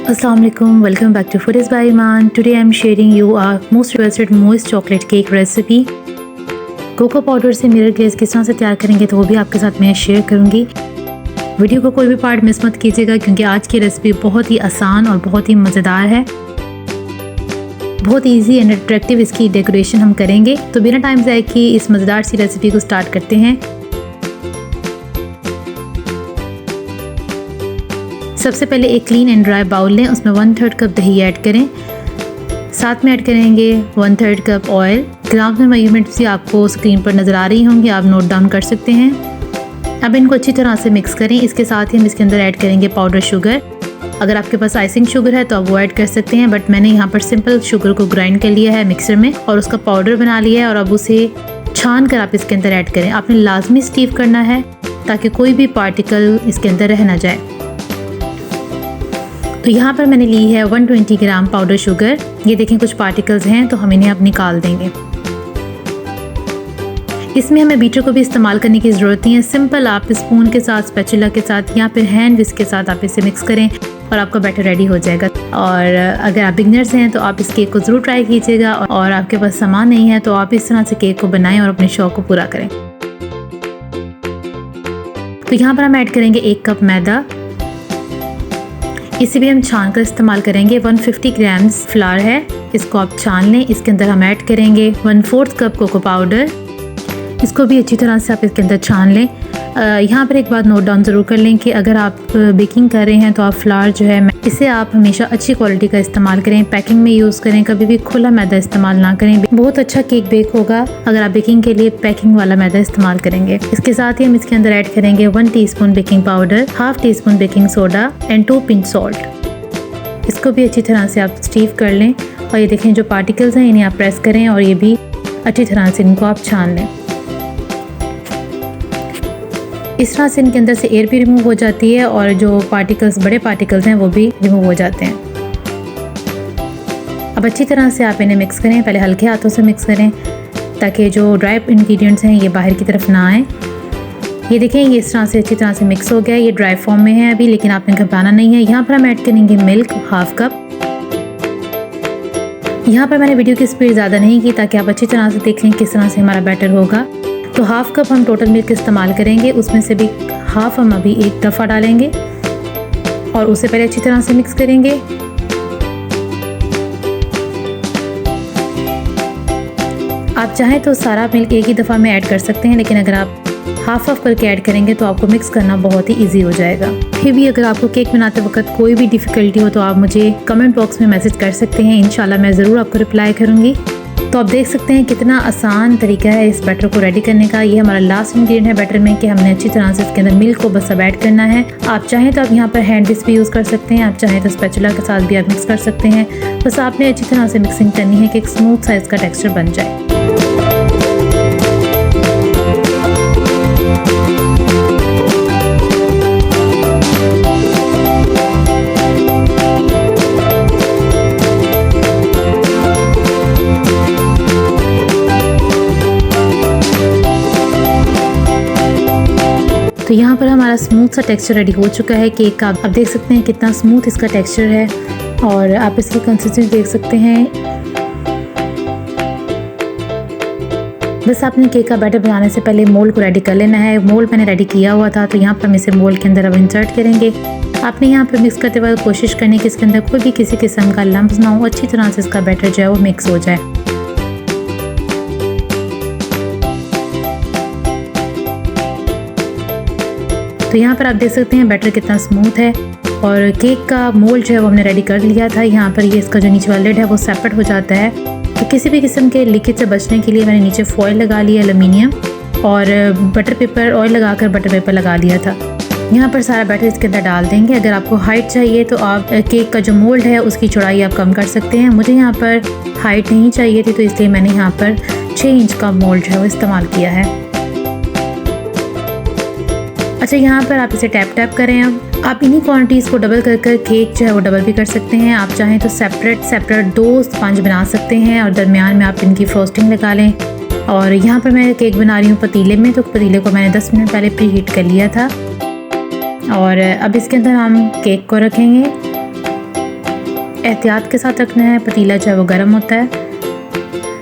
Assalamu alaikum, welcome back to Foodies by Iman. Today I am sharing you our most requested moist chocolate cake recipe. Cocoa powder से mirror glaze किस तरह से तैयार करेंगे तो वो भी आपके साथ मैं शेयर करूंगी। वीडियो को कोई भी पार्ट मिस मत कीजिएगा क्योंकि आज की रेसिपी बहुत ही आसान और बहुत ही मज़ेदार है। बहुत ईजी एंड अट्रैक्टिव इसकी डेकोरेशन हम करेंगे। तो बिना टाइम ज़ाया किए इस मज़ेदार सी रेसिपी को स्टार्ट करते हैं। सबसे पहले एक क्लीन एंड ड्राई बाउल लें, उसमें 1/3 कप दही ऐड करें। साथ में ऐड करेंगे 1/3 कप ऑयल। ग्राम में मेजरमेंट्स भी आपको स्क्रीन पर नज़र आ रही होंगी, आप नोट डाउन कर सकते हैं। अब इनको अच्छी तरह से मिक्स करें। इसके साथ ही हम इसके अंदर ऐड करेंगे पाउडर शुगर। अगर आपके पास आइसिंग शुगर है तो आप वो ऐड कर सकते हैं, बट मैंने यहाँ पर सिंपल शुगर को ग्राइंड कर लिया है मिक्सर में और उसका पाउडर बना लिया है और अब उसे छान कर आप इसके अंदर ऐड करें। आपने लाजमी स्टीव करना है ताकि कोई भी पार्टिकल इसके अंदर रह ना जाए। तो यहाँ पर मैंने ली है 120 ग्राम पाउडर शुगर। ये देखें कुछ पार्टिकल्स हैं तो हम इन्हें अब निकाल देंगे। इसमें हमें बीटर को भी इस्तेमाल करने की ज़रूरत नहीं है। सिंपल आप स्पून के साथ, स्पैचुला के साथ या फिर हैंड विस्क के साथ आप इसे मिक्स करें और आपका बैटर रेडी हो जाएगा। और अगर आप बिगनर्स हैं तो आप इस केक को ज़रूर ट्राई कीजिएगा और आपके पास सामान नहीं है तो आप इस तरह से केक को बनाएं और अपने शौक़ को पूरा करें। तो यहाँ पर हम ऐड करेंगे 1 कप मैदा। इसे भी हम छान कर इस्तेमाल करेंगे। 150 ग्राम्स फ्लावर है, इसको आप छान लें। इसके अंदर हम ऐड करेंगे 1/4 कप कोको पाउडर। इसको भी अच्छी तरह से आप इसके अंदर छान लें। यहाँ पर एक बात नोट डाउन ज़रूर कर लें कि अगर आप बेकिंग कर रहे हैं तो आप फ्लावर जो है इसे आप हमेशा अच्छी क्वालिटी का इस्तेमाल करें, पैकिंग में यूज़ करें, कभी भी खुला मैदा इस्तेमाल ना करें। बहुत अच्छा केक बेक होगा अगर आप बेकिंग के लिए पैकिंग वाला मैदा इस्तेमाल करेंगे। इसके साथ ही हम इसके अंदर ऐड करेंगे 1 teaspoon baking powder, 1/2 teaspoon baking soda and 2 pinch salt. इसको भी अच्छी तरह से आप स्टीव कर लें और ये देखें जो पार्टिकल्स हैं इन्हें आप प्रेस करें और ये भी अच्छी तरह से इनको आप छान लें। इस तरह से इनके अंदर से एयर भी रिमूव हो जाती है और जो पार्टिकल्स, बड़े पार्टिकल्स हैं वो भी रिमूव हो जाते हैं। अब अच्छी तरह से आप इन्हें मिक्स करें। पहले हल्के हाथों से मिक्स करें ताकि जो ड्राई इंग्रेडिएंट्स हैं ये बाहर की तरफ ना आए। ये देखें ये इस तरह से अच्छी तरह से मिक्स हो गया। ये ड्राई फॉर्म में है अभी, लेकिन आपने घबराना नहीं है। यहाँ पर हम ऐड करेंगे मिल्क 1/2 कप। यहाँ पर मैंने वीडियो की स्पीड ज़्यादा नहीं की ताकि आप अच्छी तरह से देख लें किस तरह से हमारा बैटर होगा। तो 1/2 कप हम टोटल मिल्क इस्तेमाल करेंगे, उसमें से भी 1/2 हम अभी एक दफ़ा डालेंगे और उसे पहले अच्छी तरह से मिक्स करेंगे। आप चाहें तो सारा मिल्क एक ही दफ़ा में ऐड कर सकते हैं, लेकिन अगर आप 1/2 करके ऐड करेंगे तो आपको मिक्स करना बहुत ही ईजी हो जाएगा। फिर भी अगर आपको केक बनाते वक्त कोई भी डिफ़िकल्टी हो तो आप मुझे कमेंट बॉक्स में मैसेज कर सकते हैं, इंशाल्लाह मैं ज़रूर आपको रिप्लाई करूँगी। तो आप देख सकते हैं कितना आसान तरीका है इस बैटर को रेडी करने का। ये हमारा लास्ट इंग्रेडिएंट है बैटर में कि हमने अच्छी तरह से इसके अंदर मिल्क को बस अब ऐड करना है। आप चाहें तो आप यहाँ पर हैंड विस्क भी यूज़ कर सकते हैं, आप चाहें तो स्पैचुला के साथ भी आप मिक्स कर सकते हैं। बस आपने अच्छी तरह से मिक्सिंग करनी है कि एक स्मूथ साइज़ का टेक्स्चर बन जाए। तो यहाँ पर हमारा स्मूथ सा टेक्सचर रेडी हो चुका है केक का। आप देख सकते हैं कितना स्मूथ इसका टेक्सचर है और आप इसकी कंसिस्टेंसी देख सकते हैं। बस आपने केक का बैटर बनाने से पहले मोल्ड को रेडी कर लेना है। मोल्ड मैंने रेडी किया हुआ था तो यहाँ पर हम इसे मोल्ड के अंदर अब इंसर्ट करेंगे। आपने यहाँ पर मिक्स करते वक्त कोशिश करनी कि इसके अंदर कोई भी किसी किस्म का लम्प्स ना हो, अच्छी तरह से इसका बैटर जो है वो मिक्स हो जाए। तो यहाँ पर आप देख सकते हैं बैटर कितना स्मूथ है और केक का मोल्ड जो है वो हमने रेडी कर लिया था। यहाँ पर ये इसका जो नीचे वाला लिड है वो सेपरेट हो जाता है। तो किसी भी किस्म के लीकेज से बचने के लिए मैंने नीचे फॉइल लगा लिया एल्युमिनियम और बटर पेपर, ऑयल लगाकर बटर पेपर लगा लिया था। यहाँ पर सारा बैटर इसके अंदर डाल देंगे। अगर आपको हाइट चाहिए तो आप केक का जो मोल्ड है उसकी चौड़ाई आप कम कर सकते हैं। मुझे यहाँ पर हाइट नहीं चाहिए थी तो इसलिए मैंने यहाँ पर 6 इंच का मोल्ड जो है वो इस्तेमाल किया है। अच्छा, यहाँ पर आप इसे टैप टैप करें। अब आप इन्हीं क्वांटिटीज़ को डबल कर कर केक जो है वो डबल भी कर सकते हैं। आप चाहें तो सेपरेट 2 स्पंज बना सकते हैं और दरमियान में आप इनकी फ्रोस्टिंग लगा लें। और यहाँ पर मैं केक बना रही हूँ पतीले में, तो पतीले को मैंने 10 मिनट पहले प्री हीट कर लिया था। और अब इसके अंदर हम केक को रखेंगे। एहतियात के साथ रखना है, पतीला जो है वो गर्म होता है।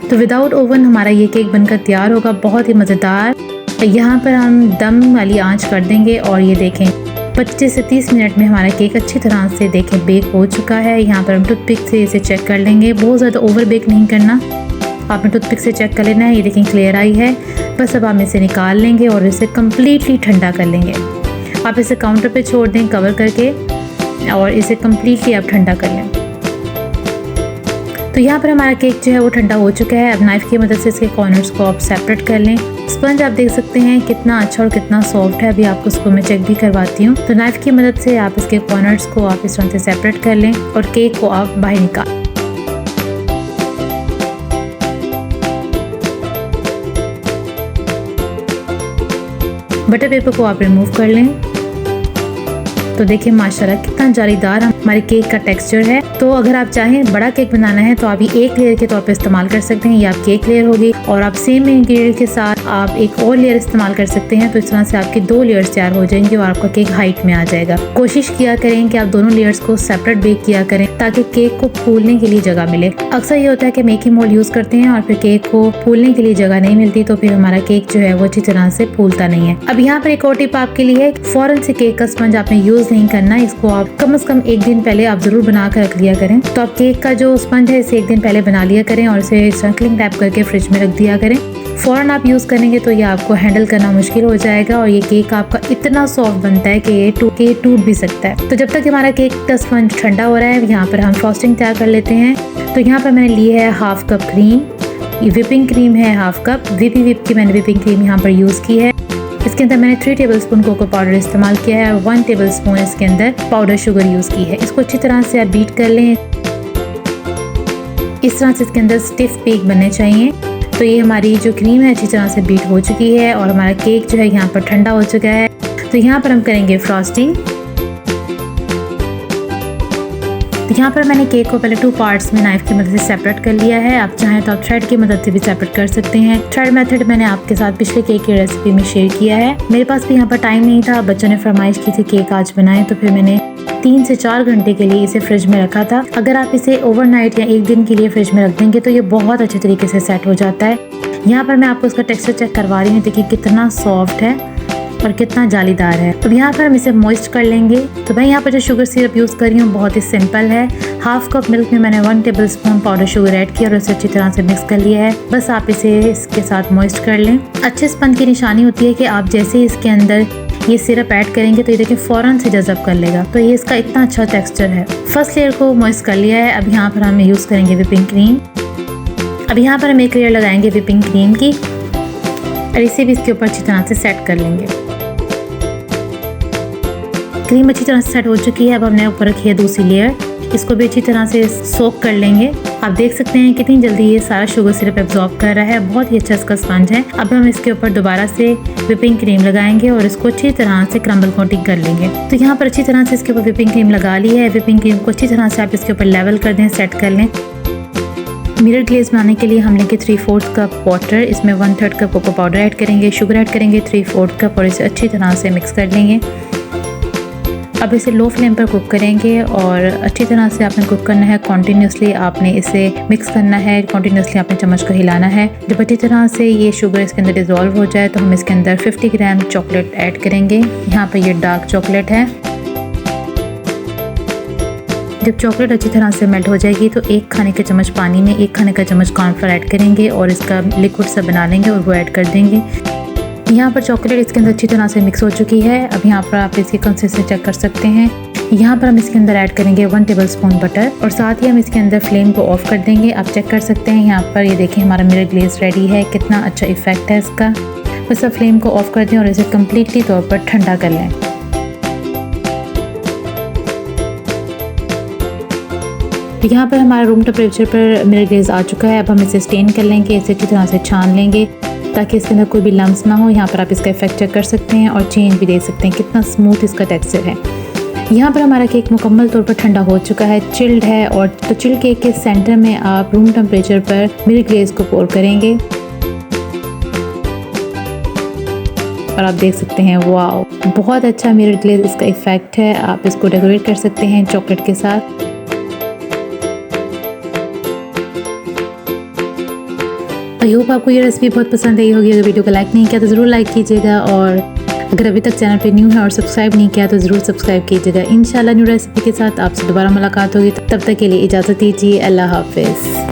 तो विदाउट ओवन हमारा ये केक बनकर तैयार होगा, बहुत ही मज़ेदार। यहाँ पर हम दम वाली आंच कर देंगे और ये देखें 25 से 30 मिनट में हमारा केक अच्छी तरह से देखें बेक हो चुका है। यहाँ पर हम टूथपिक से इसे चेक कर लेंगे, बहुत ज़्यादा ओवर बेक नहीं करना, आपने टूथपिक से चेक कर लेना है। ये देखें क्लियर आई है। बस अब हम इसे निकाल लेंगे और इसे कम्प्लीटली ठंडा कर लेंगे। आप इसे काउंटर पे छोड़ दें कवर करके और इसे कम्प्लीटली आप ठंडा कर लें। तो यहाँ पर हमारा केक जो है वो ठंडा हो चुका है। अब नाइफ़ की मदद से इसके कॉर्नर्स को आप सेपरेट कर लें। स्पंज आप देख सकते हैं कितना अच्छा और कितना सॉफ्ट है। अभी आपको उसको मैं चेक भी करवाती हूँ। तो नाइफ़ की मदद से आप इसके कॉर्नर्स को आप इस तरह से सेपरेट कर लें और केक को आप बाहर निकाल। बटर पेपर को आप रिमूव कर लें। तो देखिए माशाल्लाह कितना जालीदार हमारे केक का टेक्सचर है। तो अगर आप चाहें बड़ा केक बनाना है तो आप ये एक लेयर के तौर पे इस्तेमाल कर सकते हैं। ये आपकी एक लेयर होगी और आप सेम इंग्रेडिएंट के साथ आप एक और लेयर इस्तेमाल कर सकते हैं। तो इस तरह से आपकी 2 लेयर्स तैयार हो जाएंगी और आपका केक हाइट में आ जाएगा। कोशिश किया करें कि आप दोनों लेयर्स को सेपरेट बेक किया करें ताकि केक को फूलने के लिए जगह मिले। अक्सर ये होता है कि मेकिंग मोल्ड यूज़ करते हैं और फिर केक को फूलने के लिए जगह नहीं मिलती, तो फिर हमारा केक जो है वो अच्छी तरह से फूलता नहीं है। अब यहाँ पर एक और टिप आपके लिए, फौरन से केक का स्पंज आपने यूज़ नहीं करना। इसको आप कम से कम 1 दिन पहले आप जरूर बना कर रख लिया करें। तो आप केक का जो स्पंज है इसे 1 दिन पहले बना लिया करें और इसे सर्कलिंग टैप करके फ्रिज में रख दिया करें। फ़ौरन आप यूज़ करेंगे तो ये आपको हैंडल करना मुश्किल हो जाएगा और ये केक आपका इतना सॉफ्ट बनता है कि ये टूट भी सकता है। तो जब तक हमारा केक का स्पंज ठंडा हो रहा है, यहाँ पर हम फ्रॉस्टिंग तैयार कर लेते हैं। तो यहाँ पर मैंने ली है 1/2 कप क्रीम, ये विपिंग क्रीम है 1/2 कप। विप की मैंने विपिंग क्रीम यहाँ पर यूज़ की है। इसके अंदर मैंने 3 टेबलस्पून कोको पाउडर इस्तेमाल किया है, 1 टेबलस्पून इसके अंदर पाउडर शुगर यूज़ की है। इसको अच्छी तरह से आप बीट कर लें। इस तरह से इसके अंदर स्टिफ पेक बनने चाहिए। तो ये हमारी जो क्रीम है अच्छी तरह से बीट हो चुकी है और हमारा केक जो है यहाँ पर ठंडा हो चुका है। तो यहाँ पर हम करेंगे फ्रॉस्टिंग। तो यहाँ पर मैंने केक को पहले 2 पार्ट्स में नाइफ की मदद से सेपरेट कर लिया है। आप चाहें तो आप थ्रेड की मदद से भी सेपरेट कर सकते हैं। थ्रेड मेथड मैंने आपके साथ पिछले केक की रेसिपी में शेयर किया है। मेरे पास भी यहाँ पर टाइम नहीं था, बच्चों ने फरमाइश की थी केक आज बनाएं, तो फिर मैंने 3 से 4 घंटे के लिए इसे फ्रिज में रखा था। अगर आप इसे ओवरनाइट या 1 दिन के लिए फ्रिज में रख देंगे तो ये बहुत अच्छे तरीके से सेट हो जाता है। यहाँ पर मैं आपको इसका टेक्सचर चेक करवा रही हूँ। देखिए कितना सॉफ्ट है और कितना जालीदार है। अब यहाँ पर हम इसे मॉइस्ट कर लेंगे। तो मैं यहाँ पर जो शुगर सिरप यूज़ कर रही हूँ बहुत ही सिंपल है। 1/2 कप मिल्क में मैंने 1 टेबलस्पून पाउडर शुगर ऐड किया और इसे अच्छी तरह से मिक्स कर लिया है। बस आप इसे इसके साथ मॉइस्ट कर लें। अच्छे स्पंज की निशानी होती है कि आप जैसे ही इसके अंदर ये सिरप ऐड करेंगे तो ये देखिए फ़ौरन से जज़ब कर लेगा। तो ये इसका इतना अच्छा टेक्सचर है। फर्स्ट लेयर को मॉइस्ट कर लिया है। अब यहाँ पर हम यूज़ करेंगे विपिंग क्रीम। अब यहाँ पर हम एक लेयर लगाएंगे विपिंग क्रीम की और इसे भी इसके ऊपर अच्छी तरह से सेट कर लेंगे। क्रीम अच्छी तरह से सेट हो चुकी है। अब हमने ऊपर रखी है दूसरी लेयर, इसको भी अच्छी तरह से सोक कर लेंगे। आप देख सकते हैं कितनी जल्दी ये सारा शुगर सिरप एब्जॉर्ब कर रहा है। बहुत ही अच्छा इसका स्पंज है। अब हम इसके ऊपर दोबारा से विपिंग क्रीम लगाएंगे और इसको अच्छी तरह से क्रम्बल कोटिंग कर लेंगे। तो यहाँ पर अच्छी तरह से इसके ऊपर विपिंग क्रीम लगा ली है। विपिंग क्रीम को अच्छी तरह से आप इसके ऊपर लेवल कर दें, सेट कर लें। मिरर ग्लेज बनाने के लिए हम लेंगे 3/4 कप वाटर, इसमें 1/3 कप कोको पाउडर ऐड करेंगे, शुगर ऐड करेंगे 3/4 कप और इसे अच्छी तरह से मिक्स कर लेंगे। अब इसे लो फ्लेम पर कुक करेंगे और अच्छी तरह से आपने कुक करना है। कॉन्टीन्यूसली आपने इसे मिक्स करना है, कॉन्टीन्यूसली आपने चम्मच को हिलाना है। जब अच्छी तरह से ये शुगर इसके अंदर डिज़ोल्व हो जाए तो हम इसके अंदर 50 ग्राम चॉकलेट ऐड करेंगे। यहाँ पर ये डार्क चॉकलेट है। जब चॉकलेट अच्छी तरह से मेल्ट हो जाएगी तो 1 खाने का चम्मच पानी में 1 खाने का चम्मच कॉर्नफ्लोर ऐड करेंगे और इसका लिक्विड सा बना लेंगे और वो ऐड कर देंगे। यहाँ पर चॉकलेट इसके अंदर अच्छी तरह से मिक्स हो चुकी है। अब यहाँ पर आप इसकी कंसिस्टेंसी चेक कर सकते हैं। यहाँ पर हम इसके अंदर ऐड करेंगे 1 टेबलस्पून बटर और साथ ही हम इसके अंदर फ्लेम को ऑफ कर देंगे। आप चेक कर सकते हैं यहाँ पर, ये देखें हमारा मिरर ग्लेज रेडी है। कितना अच्छा इफेक्ट है इसका। बस अब फ्लेम को ऑफ कर दें और इसे कम्प्लीटली तौर पर ठंडा कर लें। यहाँ पर हमारा रूम टेम्परेचर पर मिरर ग्लेज आ चुका है। अब हम इसे स्टेन कर लेंगे, इसे अच्छी तरह से छान लेंगे ताकि इसके अंदर कोई भी लम्स ना हो। यहाँ पर आप इसका इफेक्ट चेक कर सकते हैं और चेंज भी देख सकते हैं कितना स्मूथ इसका टेक्सचर है। यहाँ पर हमारा केक मुकम्मल तौर पर ठंडा हो चुका है, चिल्ड है। और तो चिल्ड केक के सेंटर में आप रूम टेम्परेचर पर मिरर ग्लेज को पोर करेंगे और आप देख सकते हैं वाओ, बहुत अच्छा मिरर ग्लेज इसका इफेक्ट है। आप इसको डेकोरेट कर सकते हैं चॉकलेट के साथ। आई होप आपको ये रेसिपी बहुत पसंद आई होगी। अगर वीडियो को लाइक नहीं किया तो ज़रूर लाइक कीजिएगा, और अगर अभी तक चैनल पे न्यू है और सब्सक्राइब नहीं किया तो ज़रूर सब्सक्राइब कीजिएगा। इंशाल्लाह न्यू रेसिपी के साथ आपसे दोबारा मुलाकात होगी। तब तक के लिए इजाज़त दीजिए। अल्लाह हाफिज़।